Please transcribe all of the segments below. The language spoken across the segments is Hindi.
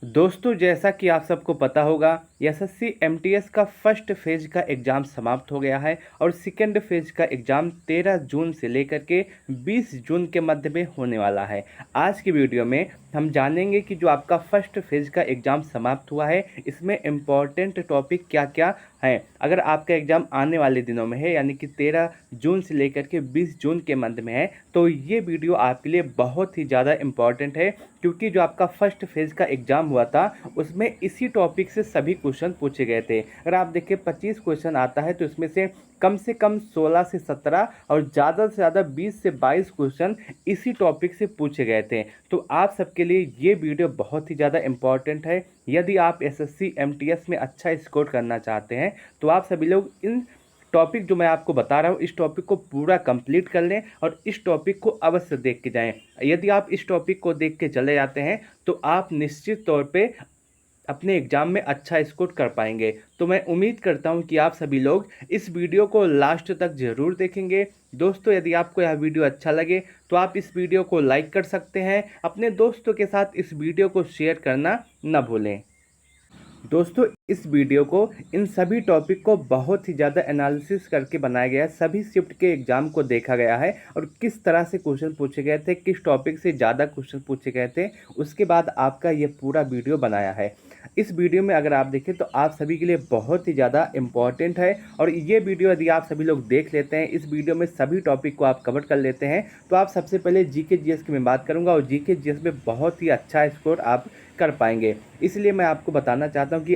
दोस्तों, जैसा कि आप सबको पता होगा, एसएससी एमटीएस का फर्स्ट फेज का एग्ज़ाम समाप्त हो गया है और सेकेंड फेज का एग्ज़ाम 13 जून से लेकर के 20 जून के मध्य में होने वाला है। आज की वीडियो में हम जानेंगे कि जो आपका फर्स्ट फेज का एग्ज़ाम समाप्त हुआ है, इसमें इम्पॉर्टेंट टॉपिक क्या क्या हैं। अगर आपका एग्ज़ाम आने वाले दिनों में है, यानी कि 13 जून से लेकर के 20 जून के मध्य में है, तो ये वीडियो आपके लिए बहुत ही ज़्यादा इम्पॉर्टेंट है, क्योंकि जो आपका फर्स्ट फेज का एग्ज़ाम हुआ था उसमें इसी टॉपिक से सभी क्वेश्चन पूछे गए थे। अगर आप देखिए 25 क्वेश्चन आता है तो इसमें से कम 16 से 17 और ज़्यादा से ज़्यादा 20 से 22 क्वेश्चन इसी टॉपिक से पूछे गए थे। तो आप सबके लिए ये वीडियो बहुत ही ज़्यादा इम्पॉर्टेंट है। यदि आप एसएससी एमटीएस में अच्छा स्कोर करना चाहते हैं तो आप सभी लोग इन टॉपिक जो मैं आपको बता रहा हूँ, इस टॉपिक को पूरा कंप्लीट कर लें और इस टॉपिक को अवश्य देख के जाएं। यदि आप इस टॉपिक को देख के चले जाते हैं तो आप निश्चित तौर पे अपने एग्ज़ाम में अच्छा स्कोर कर पाएंगे। तो मैं उम्मीद करता हूं कि आप सभी लोग इस वीडियो को लास्ट तक ज़रूर देखेंगे। दोस्तों, यदि आपको यह वीडियो अच्छा लगे तो आप इस वीडियो को लाइक कर सकते हैं। अपने दोस्तों के साथ इस वीडियो को शेयर करना न भूलें। दोस्तों, इस वीडियो को इन सभी टॉपिक को बहुत ही ज़्यादा एनालिसिस करके बनाया गया है। सभी शिफ्ट के एग्ज़ाम को देखा गया है और किस तरह से क्वेश्चन पूछे गए थे, किस टॉपिक से ज़्यादा क्वेश्चन पूछे गए थे, उसके बाद आपका ये पूरा वीडियो बनाया है। इस वीडियो में अगर आप देखें तो आप सभी के लिए बहुत ही ज़्यादा इम्पॉर्टेंट है और ये वीडियो यदि आप सभी लोग देख लेते हैं, इस वीडियो में सभी टॉपिक को आप कवर कर लेते हैं, तो आप सबसे पहले जीके जीएस की मैं बात करूँगा और जीके जीएस में बहुत ही अच्छा स्कोर आप कर पाएंगे। इसलिए मैं आपको बताना चाहता हूँ कि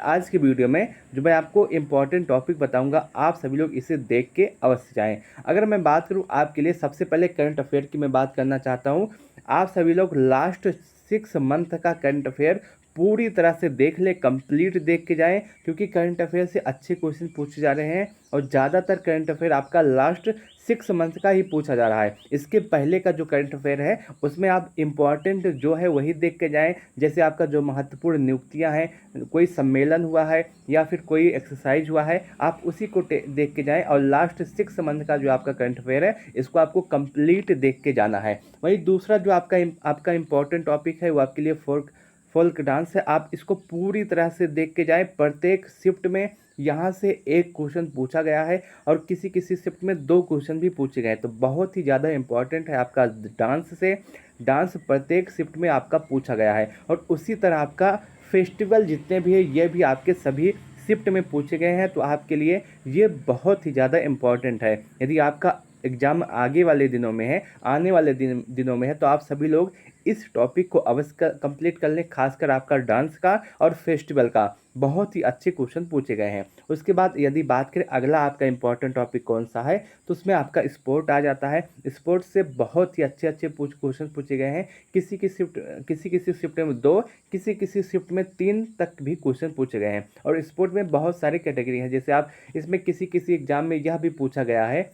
आज की वीडियो में जो मैं आपको इम्पॉर्टेंट टॉपिक बताऊंगा, आप सभी लोग इसे देख के अवश्य जाएं। अगर मैं बात करूं आपके लिए, सबसे पहले करंट अफेयर की मैं बात करना चाहता हूं। आप सभी लोग लास्ट 6 मंथ का करंट अफेयर पूरी तरह से देख ले, कंप्लीट देख के जाएं, क्योंकि करंट अफेयर से अच्छे क्वेश्चन पूछे जा रहे हैं और ज़्यादातर करंट अफेयर आपका लास्ट 6 मंथ का ही पूछा जा रहा है। इसके पहले का जो करंट अफेयर है उसमें आप इम्पॉर्टेंट जो है वही देख के जाएं। जैसे आपका जो महत्वपूर्ण नियुक्तियां हैं, कोई सम्मेलन हुआ है या फिर कोई एक्सरसाइज हुआ है, आप उसी को देख के जाएं और लास्ट 6 मंथ का जो आपका करंट अफेयर है इसको आपको कंप्लीट देख के जाना है। वहीं दूसरा जो आपका इम्पॉर्टेंट टॉपिक है वो आपके लिए फोल्क डांस है। आप इसको पूरी तरह से देख के जाएं। प्रत्येक शिफ्ट में यहाँ से एक क्वेश्चन पूछा गया है और किसी किसी शिफ्ट में 2 क्वेश्चन भी पूछे गए, तो बहुत ही ज़्यादा इंपॉर्टेंट है आपका डांस से। डांस प्रत्येक शिफ्ट में आपका पूछा गया है और उसी तरह आपका फेस्टिवल जितने भी है ये भी आपके सभी शिफ्ट में पूछे गए हैं। तो आपके लिए ये बहुत ही ज़्यादा इम्पॉर्टेंट है। यदि आपका एग्ज़ाम आगे वाले दिनों में है, आने वाले दिनों में है, तो आप सभी लोग इस टॉपिक को अवश्य कंप्लीट कर लें। खासकर आपका डांस का और फेस्टिवल का बहुत ही अच्छे क्वेश्चन पूछे गए हैं। उसके बाद यदि बात करें अगला आपका इंपॉर्टेंट टॉपिक कौन सा है, तो उसमें आपका स्पोर्ट आ जाता है। स्पोर्ट्स से बहुत ही अच्छे अच्छे क्वेश्चन पूछे गए हैं। किसी किसी शिफ्ट में 2, किसी किसी शिफ्ट में 3 तक भी क्वेश्चन पूछे गए हैं। और स्पोर्ट में बहुत सारी कैटेगरी हैं। जैसे आप इसमें किसी किसी एग्जाम में यह भी पूछा गया है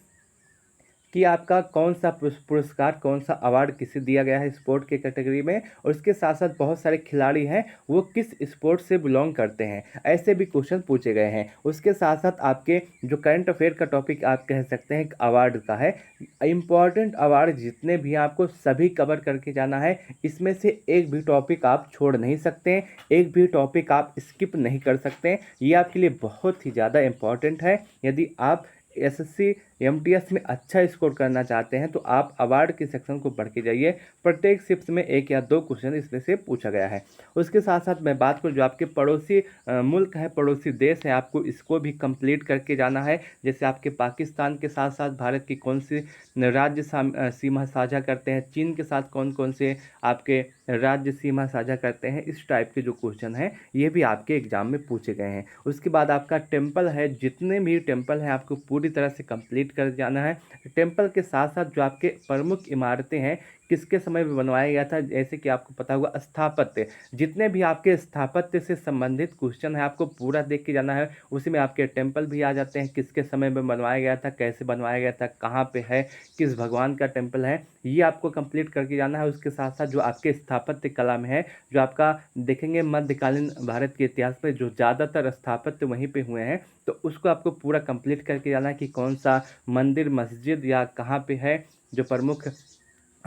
कि आपका कौन सा पुरस्कार, कौन सा अवार्ड किसे दिया गया है स्पोर्ट के कैटेगरी में, और इसके साथ साथ बहुत सारे खिलाड़ी हैं वो किस स्पोर्ट से बिलोंग करते हैं, ऐसे भी क्वेश्चन पूछे गए हैं। उसके साथ साथ आपके जो करंट अफेयर का टॉपिक आप कह सकते हैं अवार्ड का है। इम्पॉर्टेंट अवार्ड जितने भी हैं आपको सभी कवर करके जाना है। इसमें से एक भी टॉपिक आप छोड़ नहीं सकते हैं, एक भी टॉपिक आप स्किप नहीं कर सकते हैं। ये आपके लिए बहुत ही ज़्यादा इम्पॉर्टेंट है। यदि आप एसएससी एमटीएस में अच्छा स्कोर करना चाहते हैं तो आप अवार्ड के सेक्शन को पढ़ के जाइए। प्रत्येक शिफ्ट में 1 या 2 क्वेश्चन इसमें से पूछा गया है। उसके साथ साथ मैं बात करूँ जो आपके पड़ोसी मुल्क है, पड़ोसी देश है, आपको इसको भी कंप्लीट करके जाना है। जैसे आपके पाकिस्तान के साथ साथ भारत की कौन सी राज्य सीमा साझा करते हैं, चीन के साथ कौन कौन से आपके राज्य सीमा साझा करते हैं, इस टाइप के जो क्वेश्चन हैं ये भी आपके एग्जाम में पूछे गए हैं। उसके बाद आपका टेम्पल है, जितने भी टेम्पल हैं आपको पूरी तरह से कंप्लीट कर जाना है। टेम्पल के साथ साथ जो आपके प्रमुख इमारतें हैं किसके समय में बनवाया गया था, जैसे कि आपको पता होगा स्थापत्य, जितने भी आपके स्थापत्य से संबंधित क्वेश्चन है आपको पूरा देख के जाना है। उसी में आपके टेम्पल भी आ जाते हैं, किसके समय में बनवाया गया था, कैसे बनवाया गया था, कहाँ पे है, किस भगवान का टेम्पल है, ये आपको कंप्लीट करके जाना है। उसके साथ साथ जो आपके स्थापत्य कला में है, जो आपका देखेंगे मध्यकालीन भारत के इतिहास में जो ज़्यादातर स्थापत्य वहीं पे हुए हैं, तो उसको आपको पूरा कंप्लीट करके जाना है कि कौन सा मंदिर, मस्जिद या कहाँ पे है, जो प्रमुख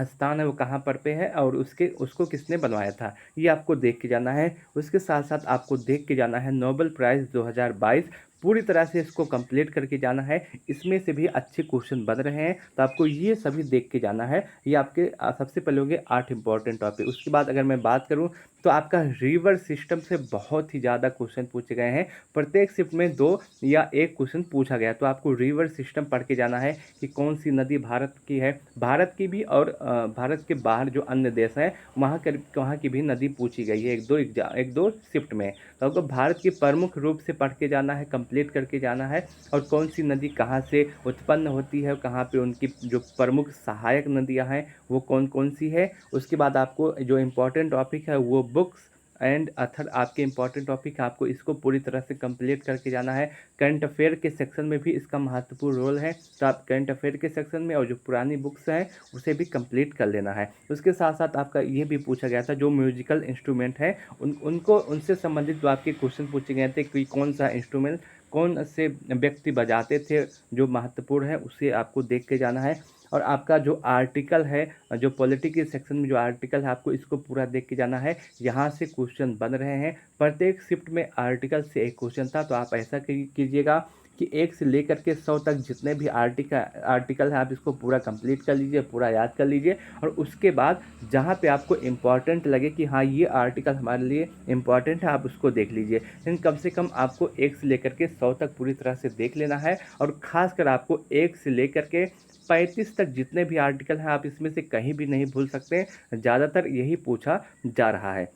स्थान है वो कहाँ पर पे है और उसको किसने बनवाया था, ये आपको देख के जाना है। उसके साथ-साथ आपको देख के जाना है नोबेल प्राइज़ 2022, पूरी तरह से इसको कंप्लीट करके जाना है। इसमें से भी अच्छे क्वेश्चन बन रहे हैं, तो आपको ये सभी देख के जाना है। ये आपके सबसे पहले हो गए 8 इम्पोर्टेंट टॉपिक। उसके बाद अगर मैं बात करूँ तो आपका रिवर सिस्टम से बहुत ही ज़्यादा क्वेश्चन पूछे गए हैं। प्रत्येक शिफ्ट में 2 या 1 क्वेश्चन पूछा गया, तो आपको रिवर सिस्टम पढ़ के जाना है कि कौन सी नदी भारत की है, भारत की भी और भारत के बाहर जो अन्य देश हैं वहाँ की भी नदी पूछी गई है 1-2 शिफ्ट में। तो आपको भारत की प्रमुख रूप से पढ़ के जाना है, कंप्लीट करके जाना है, और कौन सी नदी कहाँ से उत्पन्न होती है, कहाँ पे उनकी जो प्रमुख सहायक नदियाँ हैं वो कौन कौन सी है। उसके बाद आपको जो इम्पोर्टेंट टॉपिक है वो बुक्स एंड अथर आपके इंपॉर्टेंट टॉपिक है, आपको इसको पूरी तरह से कंप्लीट करके जाना है। करंट अफेयर के सेक्शन में भी इसका महत्वपूर्ण रोल है, तो आप करंट अफेयर के सेक्शन में और जो पुरानी बुक्स हैं उसे भी कंप्लीट कर लेना है। उसके साथ साथ आपका ये भी पूछा गया था जो म्यूजिकल इंस्ट्रूमेंट है उनसे संबंधित जो आपके क्वेश्चन पूछे गए थे कि कौन सा इंस्ट्रूमेंट कौन से व्यक्ति बजाते थे जो महत्वपूर्ण है, उसे आपको देख के जाना है। और आपका जो आर्टिकल है, जो पॉलिटी के सेक्शन में जो आर्टिकल है, आपको इसको पूरा देख के जाना है। यहाँ से क्वेश्चन बन रहे हैं, प्रत्येक शिफ्ट में आर्टिकल से एक क्वेश्चन था, तो आप ऐसा कीजिएगा कि 1 से लेकर के 100 तक जितने भी आर्टिकल है आप इसको पूरा कंप्लीट कर लीजिए, पूरा याद कर लीजिए। और उसके बाद जहाँ पे आपको इम्पॉर्टेंट लगे कि हाँ ये आर्टिकल हमारे लिए इम्पॉर्टेंट है, आप उसको देख लीजिए। लेकिन कम से कम आपको 1 से लेकर के 100 तक पूरी तरह से देख लेना है, और ख़ासकर आपको 1 से लेकर के 35 तक जितने भी आर्टिकल हैं आप इसमें से कहीं भी नहीं भूल सकते, ज़्यादातर यही पूछा जा रहा है।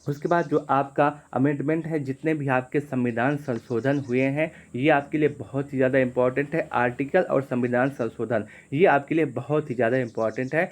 उसके बाद जो आपका अमेंडमेंट है, जितने भी आपके संविधान संशोधन हुए हैं, ये आपके लिए बहुत ही ज़्यादा इम्पोर्टेंट है। आर्टिकल और संविधान संशोधन ये आपके लिए बहुत ही ज़्यादा इम्पोर्टेंट है।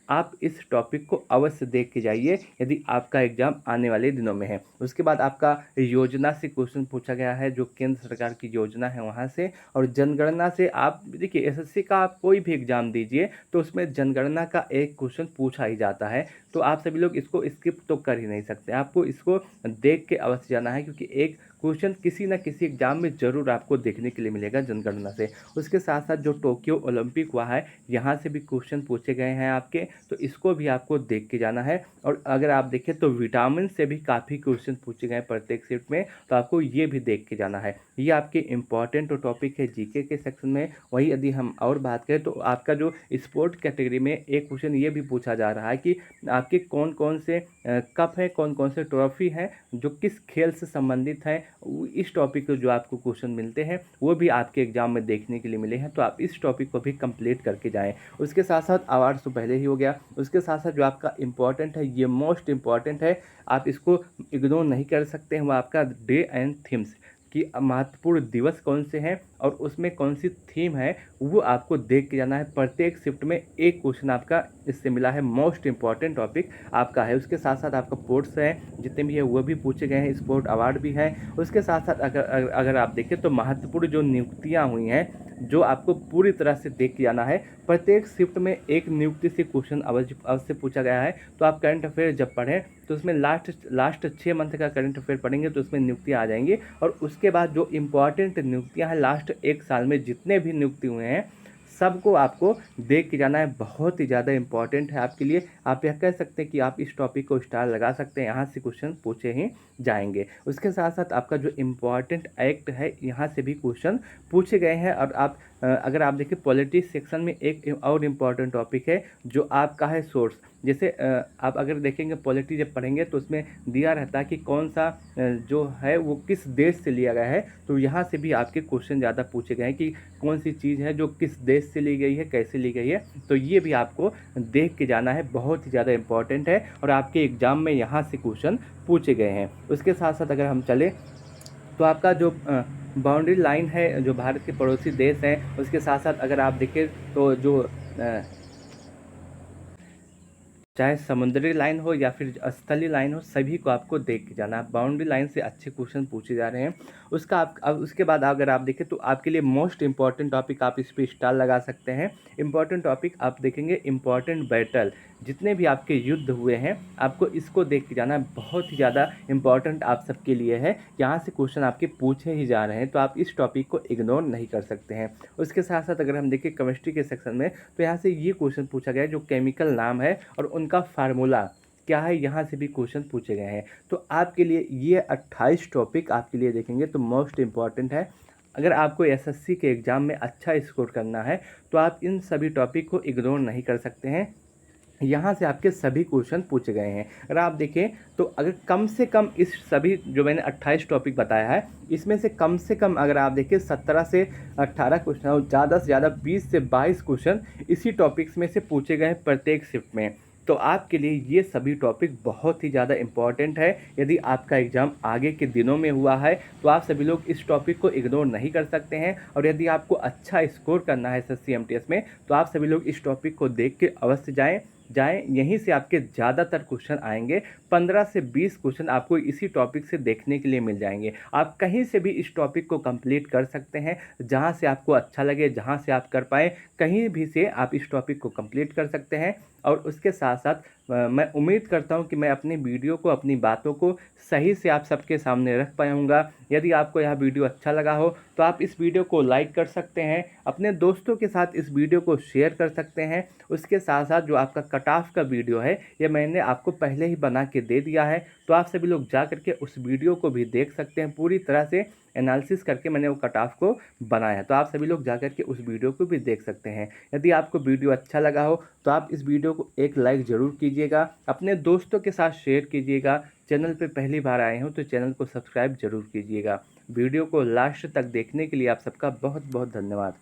आप इस टॉपिक को अवश्य देख के जाइए यदि आपका एग्ज़ाम आने वाले दिनों में है। उसके बाद आपका योजना से क्वेश्चन पूछा गया है, जो केंद्र सरकार की योजना है वहाँ से, और जनगणना से। आप देखिए एसएससी का आप कोई भी एग्ज़ाम दीजिए तो उसमें जनगणना का एक क्वेश्चन पूछा ही जाता है, तो आप सभी लोग इसको स्किप तो कर ही नहीं सकते, आपको इसको देख के अवश्य जाना है, क्योंकि एक क्वेश्चन किसी न किसी एग्जाम में ज़रूर आपको देखने के लिए मिलेगा जनगणना से। उसके साथ साथ जो टोक्यो ओलंपिक हुआ है, यहाँ से भी क्वेश्चन पूछे गए हैं आपके, तो इसको भी आपको देख के जाना है। और अगर आप देखें तो विटामिन से भी काफ़ी क्वेश्चन पूछे गए प्रत्येक शिफ्ट में, तो आपको ये भी देख के जाना है। ये आपके इंपॉर्टेंट टॉपिक है जीके के सेक्शन में। वही यदि हम और बात करें तो आपका जो स्पोर्ट कैटेगरी में एक क्वेश्चन ये भी पूछा जा रहा है कि आपके कौन कौन से कप है, कौन कौन से ट्रॉफी हैं जो किस खेल से संबंधित हैं। इस टॉपिक के जो आपको क्वेश्चन मिलते हैं वो भी आपके एग्जाम में देखने के लिए मिले हैं, तो आप इस टॉपिक को भी कंप्लीट करके जाएं। उसके साथ साथ अवार्ड्स तो पहले ही हो गया। उसके साथ साथ जो आपका इम्पॉर्टेंट है, ये मोस्ट इम्पॉर्टेंट है, आप इसको इग्नोर नहीं कर सकते हैं, वो आपका डे एंड थीम्स कि महत्वपूर्ण दिवस कौन से हैं और उसमें कौन सी थीम है, वो आपको देख के जाना है। प्रत्येक शिफ्ट में एक क्वेश्चन आपका इससे मिला है, मोस्ट इंपॉर्टेंट टॉपिक आपका है। उसके साथ साथ आपका स्पोर्ट्स है, जितने भी है वो भी पूछे गए हैं, स्पोर्ट अवार्ड भी है। उसके साथ साथ अगर आप देखें तो महत्वपूर्ण जो नियुक्तियाँ हुई हैं, जो आपको पूरी तरह से देख के जाना है। प्रत्येक शिफ्ट में एक नियुक्ति से क्वेश्चन अवश्य पूछा गया है, तो आप करंट अफेयर जब पढ़ें तो उसमें लास्ट 6 मंथ का करंट अफेयर पढ़ेंगे तो उसमें नियुक्तियाँ आ जाएंगी। और उसके बाद जो इम्पोर्टेंट नियुक्तियाँ हैं, लास्ट 1 साल में जितने भी नियुक्ति हुए हैं सबको आपको देख के जाना है, बहुत ही ज़्यादा इंपॉर्टेंट है आपके लिए। आप यह कह सकते हैं कि आप इस टॉपिक को स्टार लगा सकते हैं, यहाँ से क्वेश्चन पूछे ही जाएंगे। उसके साथ साथ आपका जो इम्पॉर्टेंट एक्ट है, यहाँ से भी क्वेश्चन पूछे गए हैं। और आप अगर आप देखिए पॉलिटिक्स सेक्शन में एक और इम्पॉर्टेंट टॉपिक है जो आपका है सोर्स। जैसे आप अगर देखेंगे पॉलिटी जब पढ़ेंगे तो उसमें दिया रहता है कि कौन सा जो है वो किस देश से लिया गया है, तो यहाँ से भी आपके क्वेश्चन ज़्यादा पूछे गए हैं कि कौन सी चीज़ है जो किस देश से ली गई है, कैसे ली गई है, तो ये भी आपको देख के जाना है, बहुत ही ज़्यादा इंपॉर्टेंट है और आपके एग्ज़ाम में यहाँ से क्वेश्चन पूछे गए हैं। उसके साथ साथ अगर हम चले तो आपका जो बाउंड्री लाइन है, जो भारत के पड़ोसी देश हैं, उसके साथ साथ अगर आप देखें तो जो चाहे समुद्री लाइन हो या फिर स्थलीय लाइन हो, सभी को आपको देख के जाना है। बाउंड्री लाइन से अच्छे क्वेश्चन पूछे जा रहे हैं। उसका आप अब उसके बाद अगर आप देखें तो आपके लिए मोस्ट इंपॉर्टेंट टॉपिक, आप इस पर स्टार लगा सकते हैं। इंपॉर्टेंट टॉपिक आप देखेंगे, इंपॉर्टेंट बैटल जितने भी आपके युद्ध हुए हैं आपको इसको देख के जाना बहुत ही ज़्यादा इम्पॉर्टेंट आप सबके लिए है। यहाँ से क्वेश्चन आपके पूछे ही जा रहे हैं तो आप इस टॉपिक को इग्नोर नहीं कर सकते हैं। उसके साथ साथ अगर हम देखें केमिस्ट्री के सेक्शन में तो यहाँ से ये क्वेश्चन पूछा गया है जो केमिकल नाम है और उनका फार्मूला क्या है, यहाँ से भी क्वेश्चन पूछे गए हैं। तो आपके लिए ये 28 टॉपिक आपके लिए देखेंगे तो मोस्ट इम्पॉर्टेंट है। अगर आपको एसएससी के एग्ज़ाम में अच्छा स्कोर करना है तो आप इन सभी टॉपिक को इग्नोर नहीं कर सकते हैं। यहाँ से आपके सभी क्वेश्चन पूछे गए हैं। अगर आप देखें तो अगर कम से कम इस सभी जो मैंने 28 टॉपिक बताया है इसमें से कम अगर आप देखें 17 से 18 क्वेश्चन और ज़्यादा से ज़्यादा 20 से 22 क्वेश्चन इसी टॉपिक्स में से पूछे गए हैं प्रत्येक शिफ्ट में। तो आपके लिए ये सभी टॉपिक बहुत ही ज़्यादा इम्पॉर्टेंट है। यदि आपका एग्ज़ाम आगे के दिनों में हुआ है तो आप सभी लोग इस टॉपिक को इग्नोर नहीं कर सकते हैं। और यदि आपको अच्छा स्कोर करना है एसएससी एमटीएस में तो आप सभी लोग इस टॉपिक को देख के अवश्य जाएँ। यहीं से आपके ज़्यादातर क्वेश्चन आएंगे। 15 से 20 क्वेश्चन आपको इसी टॉपिक से देखने के लिए मिल जाएंगे। आप कहीं से भी इस टॉपिक को कंप्लीट कर सकते हैं, जहां से आपको अच्छा लगे, जहां से आप कर पाएँ, कहीं भी से आप इस टॉपिक को कंप्लीट कर सकते हैं। और उसके साथ साथ मैं उम्मीद करता हूं कि मैं अपनी वीडियो को, अपनी बातों को सही से आप सबके सामने रख पाऊंगा। यदि आपको यह वीडियो अच्छा लगा हो तो आप इस वीडियो को लाइक कर सकते हैं, अपने दोस्तों के साथ इस वीडियो को शेयर कर सकते हैं। उसके साथ साथ जो आपका कट ऑफ का वीडियो है ये मैंने आपको पहले ही बना के दे दिया है, तो आप सभी लोग जा करके उस वीडियो को भी देख सकते हैं। पूरी तरह से एनालिसिस करके मैंने वो कट ऑफ को बनाया है, तो आप सभी लोग जा करके उस वीडियो को भी देख सकते हैं। यदि आपको वीडियो अच्छा लगा हो तो आप इस वीडियो को एक लाइक ज़रूर कीजिएगा, अपने दोस्तों के साथ शेयर कीजिएगा। चैनल पे पहली बार आए हो तो चैनल को सब्सक्राइब जरूर कीजिएगा। वीडियो को लास्ट तक देखने के लिए आप सबका बहुत बहुत धन्यवाद।